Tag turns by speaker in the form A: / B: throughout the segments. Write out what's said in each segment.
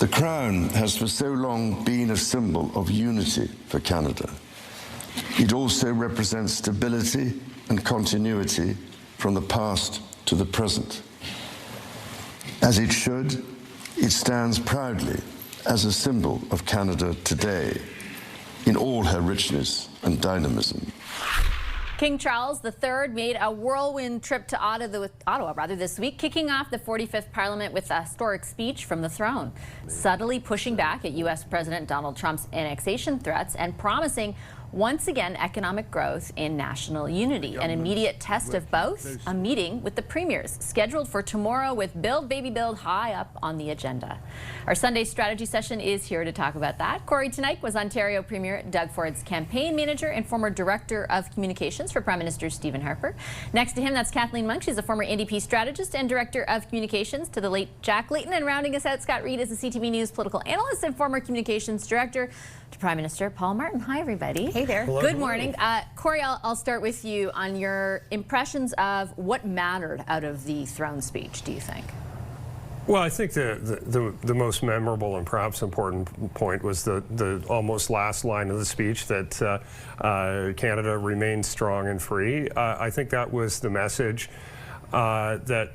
A: The Crown has for so long been a symbol of unity for Canada. It also represents stability and continuity from the past to the present. As it should, it stands proudly as a symbol of Canada today in all her richness and dynamism.
B: King Charles III made a whirlwind trip to Ottawa this week, kicking off the 45th Parliament with a historic speech from the throne, subtly pushing back at U.S. President Donald Trump's annexation threats and promising once again economic growth in national unity. An immediate test of both, a meeting with the premiers scheduled for tomorrow with Build Baby Build high up on the agenda. Our Sunday strategy session is here to talk about that. Corey tonight was Ontario Premier Doug Ford's campaign manager and former Director of Communications for Prime Minister Stephen Harper. Next to him, that's Kathleen Monk. She's a former NDP strategist and Director of Communications to the late Jack Layton. And rounding us out, Scott Reid is a CTV News political analyst and former Communications Director to Prime Minister Paul Martin. Hi, everybody.
C: Hey there.
B: Hello, good morning. Corey, I'll start with you on your impressions of what mattered out of the throne speech, do you think?
D: Well, I think the most memorable and perhaps important point was the almost last line of the speech that Canada remains strong and free. I think that was the message that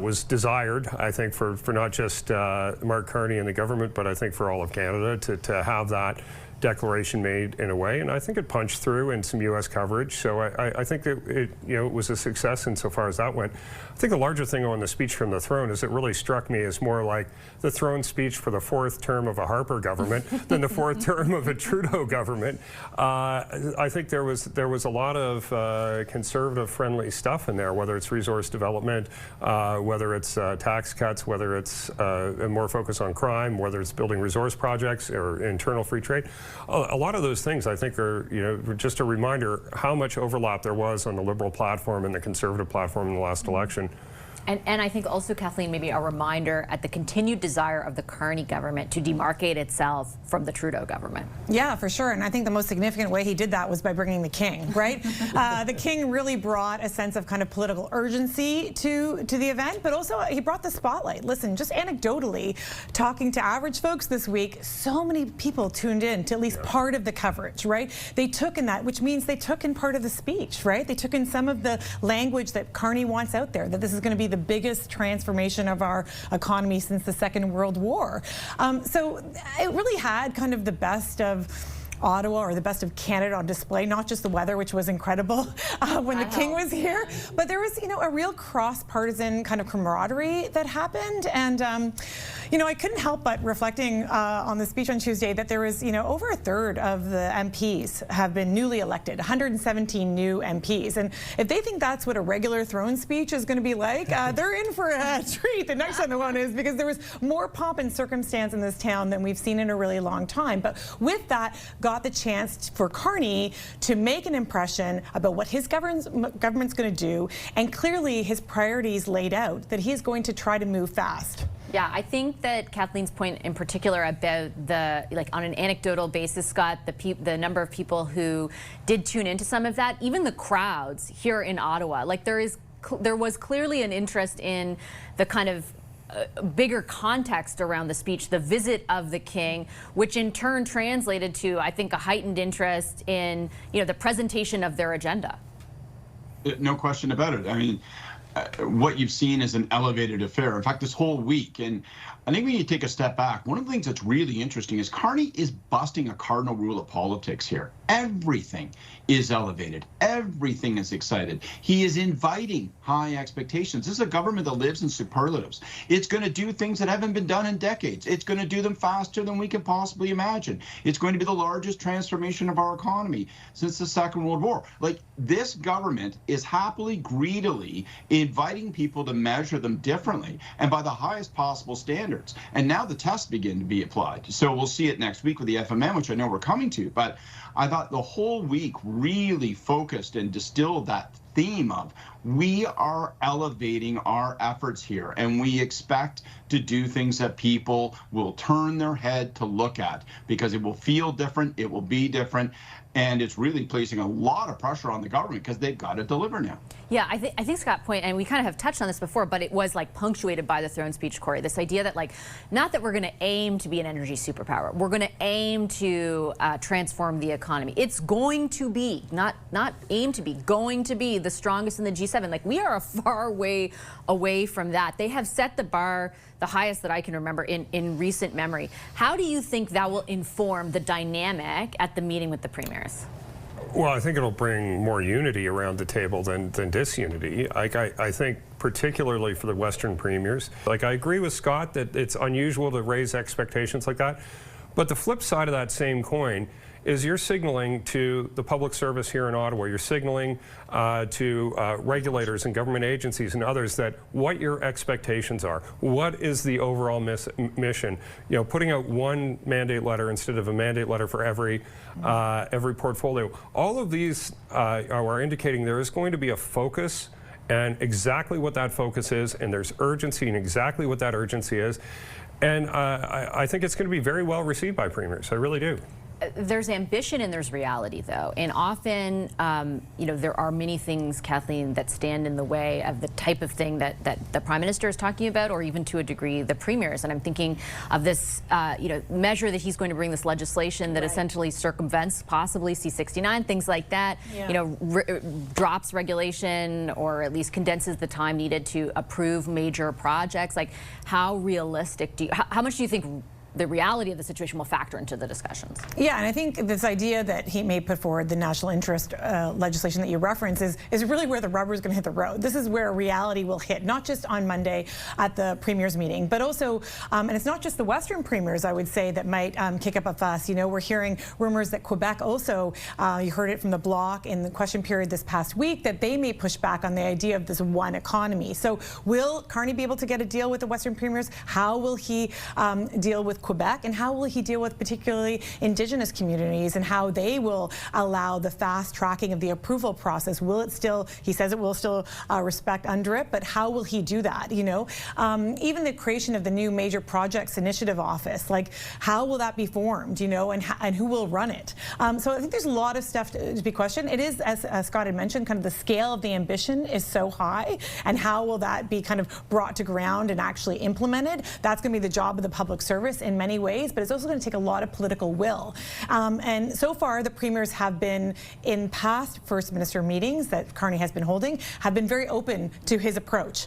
D: was desired, I think, for not just Mark Carney and the government, but I think for all of Canada to have that declaration made in a way, and I think it punched through in some U.S. coverage. So I think that it was a success insofar as that went. I think the larger thing on the speech from the throne is it really struck me as more like the throne speech for the fourth term of a Harper government than the fourth term of a Trudeau government. I think there was a lot of conservative-friendly stuff in there, whether it's resource development, whether it's tax cuts, whether it's a more focus on crime, whether it's building resource projects or internal free trade. A lot of those things, I think, are just a reminder how much overlap there was on the Liberal platform and the Conservative platform in the last election.
B: And I think also, Kathleen, maybe a reminder at the continued desire of the Carney government to demarcate itself from the Trudeau government.
C: Yeah, for sure. And I think the most significant way he did that was by bringing the King, right? The King really brought a sense of kind of political urgency to the event, but also he brought the spotlight. Listen, just anecdotally, talking to average folks this week, so many people tuned in to at least part of the coverage, right? They took in that, which means they took in part of the speech, right? They took in some of the language that Carney wants out there, that this is going to be the biggest transformation of our economy since the Second World War. So it really had kind of the best of Ottawa, or the best of Canada, on display, not just the weather, which was incredible when the King was here, but there was, a real cross-partisan kind of camaraderie that happened. And, I couldn't help but reflecting on the speech on Tuesday that there was, over a third of the MPs have been newly elected, 117 new MPs. And if they think that's what a regular throne speech is going to be like, they're in for a treat. The next time the one is, because there was more pomp and circumstance in this town than we've seen in a really long time. But with that, got the chance for Carney to make an impression about what his government's going to do, and clearly his priorities laid out, that he's going to try to move fast.
B: Yeah, I think that Kathleen's point in particular about on an anecdotal basis, Scott, the number of people who did tune into some of that, even the crowds here in Ottawa, there was clearly an interest in the kind of bigger context around the speech, the visit of the King, which in turn translated to, I think, a heightened interest in, the presentation of their agenda.
E: No question about it. I mean, what you've seen is an elevated affair. In fact, this whole week, and I think we need to take a step back. One of the things that's really interesting is Carney is busting a cardinal rule of politics here. Everything is elevated. Everything is excited. He is inviting high expectations. This is a government that lives in superlatives. It's going to do things that haven't been done in decades. It's going to do them faster than we can possibly imagine. It's going to be the largest transformation of our economy since the Second World War. This government is happily, greedily inviting people to measure them differently and by the highest possible standards. And now the tests begin to be applied. So we'll see it next week with the FMM, which I know we're coming to. But I thought the whole week really focused and distilled that theme of we are elevating our efforts here, and we expect to do things that people will turn their head to look at, because it will feel different, it will be different. And it's really placing a lot of pressure on the government because they've got to deliver now.
B: Yeah, I think Scott point, and we kind of have touched on this before, but it was like punctuated by the throne speech, Corey. This idea that like, not that we're going to aim to be an energy superpower. We're going to aim to transform the economy. It's going to be, not aim to be, going to be the strongest in the G7. Like, we are a far way away from that. They have set the bar the highest that I can remember in recent memory. How do you think that will inform the dynamic at the meeting with the premiers?
D: Well, I think it'll bring more unity around the table than disunity. Like, I think particularly for the Western premiers, like, I agree with Scott that it's unusual to raise expectations like that. But the flip side of that same coin is you're signaling to the public service here in Ottawa, you're signaling to regulators and government agencies and others that what your expectations are, what is the overall mission. You know, putting out one mandate letter instead of a mandate letter for every portfolio. All of these are indicating there is going to be a focus, and exactly what that focus is, and there's urgency in exactly what that urgency is. And I think it's going to be very well received by premiers. I really do.
B: There's ambition and there's reality, though, and often, you know, there are many things, Kathleen, that stand in the way of the type of thing that the Prime Minister is talking about, or even to a degree the premiers. And I'm thinking of this, you know, measure that he's going to bring, this legislation that essentially circumvents possibly C-69, things like that. Yeah. You know, drops regulation, or at least condenses the time needed to approve major projects. Like, how realistic do you? How much do you think the reality of the situation will factor into the discussions?
C: Yeah, and I think this idea that he may put forward, the national interest legislation that you reference, is really where the rubber is going to hit the road. This is where reality will hit, not just on Monday at the premiers meeting, but also, and it's not just the Western premiers, I would say, that might kick up a fuss. You know, we're hearing rumors that Quebec also, you heard it from the Bloc in the question period this past week, that they may push back on the idea of this one economy. So will Carney be able to get a deal with the Western premiers? How will he deal with Quebec, and how will he deal with particularly Indigenous communities, and how they will allow the fast tracking of the approval process? Will it still, he says it will still respect UNDRIP, but how will he do that? You know, even the creation of the new Major Projects Initiative Office, like, how will that be formed, you know, and who will run it? So I think there's a lot of stuff to be questioned. It is, as Scott had mentioned, kind of the scale of the ambition is so high, and how will that be kind of brought to ground and actually implemented? That's going to be the job of the public service in many ways, but it's also going to take a lot of political will. And so far, the premiers have been, in past First Minister meetings that Carney has been holding, have been very open to his approach.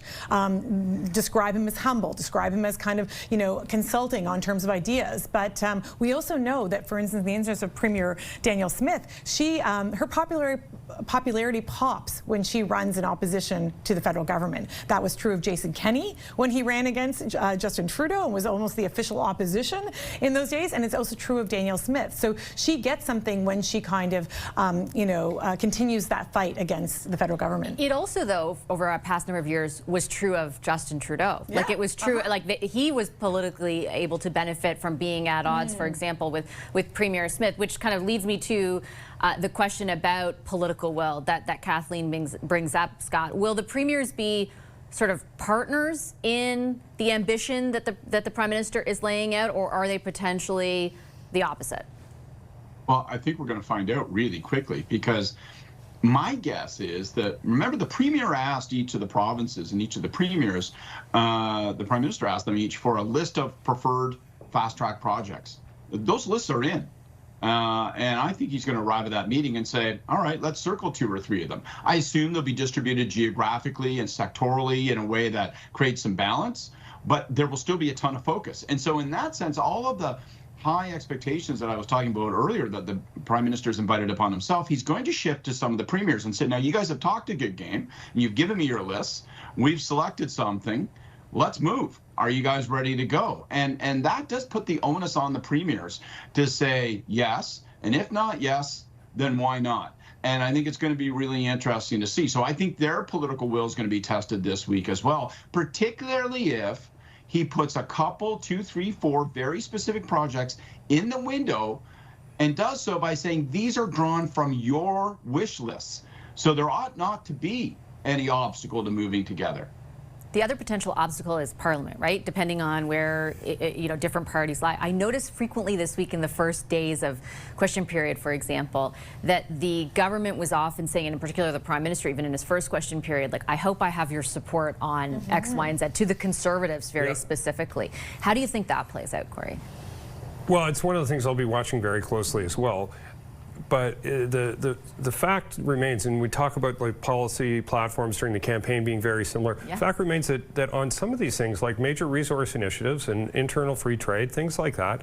C: Describe him as humble, describe him as kind of, you know, consulting on terms of ideas. But we also know that, for instance, in the instance of Premier Danielle Smith, she, her popularity pops when she runs in opposition to the federal government. That was true of Jason Kenney when he ran against Justin Trudeau and was almost the official opposition in those days, and it's also true of Danielle Smith. So she gets something when she kind of, you know, continues that fight against the federal government.
B: It also, though, over a past number of years, was true of Justin Trudeau. Yeah. Like, it was true, like, he was politically able to benefit from being at odds, for example, with Premier Smith, which kind of leads me to the question about political will that Kathleen brings up, Scott. Will the premiers be sort of partners in the ambition that the Prime Minister is laying out, or are they potentially the opposite?
E: Well, I think we're going to find out really quickly, because my guess is that, remember, the Premier asked each of the provinces and each of the premiers, the Prime Minister asked them each for a list of preferred fast-track projects. Those lists are in. And I think he's going to arrive at that meeting and say, all right, let's circle 2 or 3 of them. I assume they'll be distributed geographically and sectorally in a way that creates some balance, but there will still be a ton of focus. And so in that sense, all of the high expectations that I was talking about earlier that the Prime Minister's invited upon himself, he's going to shift to some of the premiers and say, now, you guys have talked a good game, and you've given me your lists, we've selected something, let's move. Are you guys ready to go? And that does put the onus on the premiers to say yes, and if not yes, then why not? And I think it's going to be really interesting to see. So I think their political will is going to be tested this week as well, particularly if he puts a couple, 2, 3, 4 very specific projects in the window, and does so by saying these are drawn from your wish lists. So there ought not to be any obstacle to moving together.
B: The other potential obstacle is Parliament, right? Depending on where different priorities lie. I noticed frequently this week in the first days of question period, for example, that the government was often saying, and in particular the Prime Minister, even in his first question period, like, I hope I have your support on X, Y, and Z, to the Conservatives very specifically. How do you think that plays out, Corey?
D: Well, it's one of the things I'll be watching very closely as well. But the fact remains, and we talk about like policy platforms during the campaign being very similar. The fact remains that on some of these things, like major resource initiatives and internal free trade, things like that,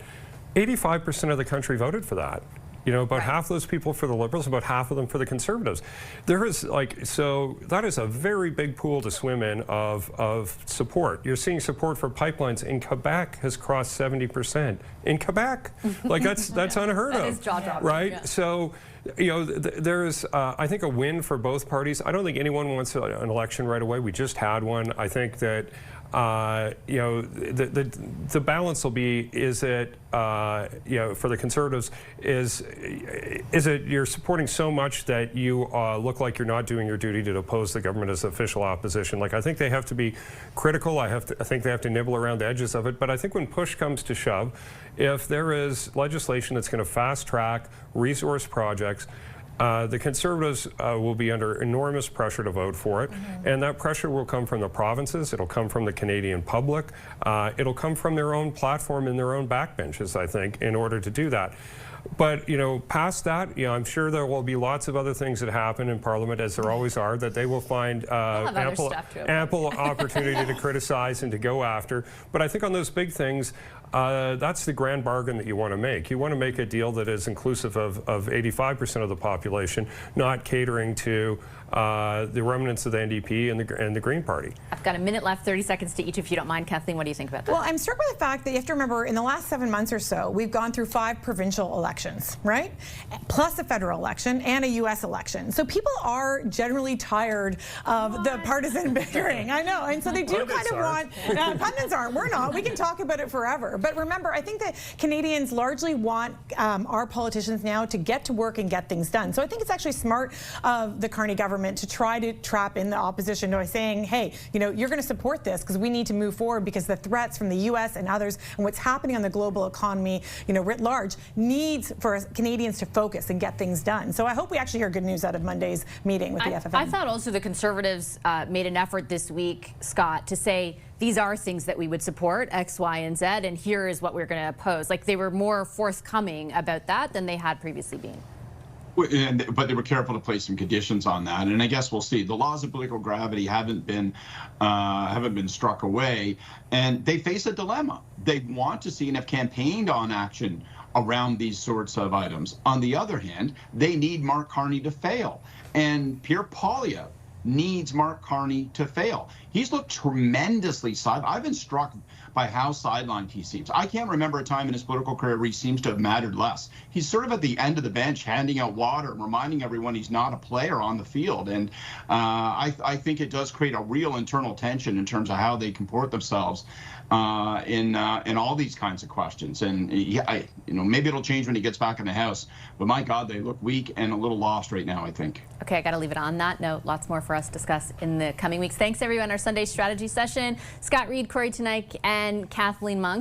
D: 85% of the country voted for that. You know, about half of those people for the Liberals, about half of them for the Conservatives. There is so that is a very big pool to swim in of support. You're seeing support for pipelines in Quebec has crossed 70%. In Quebec, like that's unheard of.
B: That is jaw-dropping,
D: right?
B: Yeah.
D: So, you know, there's I think a win for both parties. I don't think anyone wants an election right away. We just had one. I think that. You know, the balance will be, is it, you know, for the Conservatives, is it you're supporting so much that you look like you're not doing your duty to oppose the government as official opposition? Like, I think they have to be critical. I think they have to nibble around the edges of it. But I think when push comes to shove, if there is legislation that's going to fast track resource projects, the Conservatives will be under enormous pressure to vote for it, and that pressure will come from the provinces, it'll come from the Canadian public, it'll come from their own platform and their own backbenches, I think, in order to do that. But, you know, past that, you know, I'm sure there will be lots of other things that happen in Parliament, as there always are, that they will find ample opportunity to criticize and to go after. But I think on those big things, that's the grand bargain that you want to make. You want to make a deal that is inclusive of 85% of the population, not catering to the remnants of the NDP and the Green Party.
B: I've got a minute left, 30 seconds to each, if you don't mind. Kathleen, what do you think about that?
C: Well, I'm struck by the fact that you have to remember, in the last 7 months or so, we've gone through 5 provincial elections, right? Plus a federal election and a U.S. election. So people are generally tired of the partisan bickering. I know, and so they do kind of want, pundits aren't, we're not, we can talk about it forever. But remember, I think that Canadians largely want our politicians now to get to work and get things done. So I think it's actually smart of the Carney government to try to trap in the opposition by saying, hey, you know, you're going to support this because we need to move forward, because the threats from the U.S. and others and what's happening on the global economy, you know, writ large, needs for Canadians to focus and get things done. So I hope we actually hear good news out of Monday's meeting with the FFM.
B: I thought also the Conservatives made an effort this week, Scott, to say these are things that we would support, X, Y, and Z, and here is what we're going to oppose. Like, they were more forthcoming about that than they had previously been.
E: But they were careful to place some conditions on that, and I guess we'll see. The laws of political gravity haven't been struck away, and they face a dilemma. They want to see and have campaigned on action around these sorts of items. On the other hand, they need Mark Carney to fail, and Pierre Poilievre needs Mark Carney to fail. He's looked tremendously sidelined. I've been struck by how sidelined he seems. I can't remember a time in his political career where he seems to have mattered less. He's sort of at the end of the bench, handing out water and reminding everyone he's not a player on the field. And I think it does create a real internal tension in terms of how they comport themselves in all these kinds of questions. And you know, maybe it'll change when he gets back in the House. But my God, they look weak and a little lost right now, I think.
B: Okay, I got to leave it on that note. Lots more for us to discuss in the coming weeks. Thanks, everyone. Our Sunday strategy session. Scott Reed, Corey Tenike, and Kathleen Monk.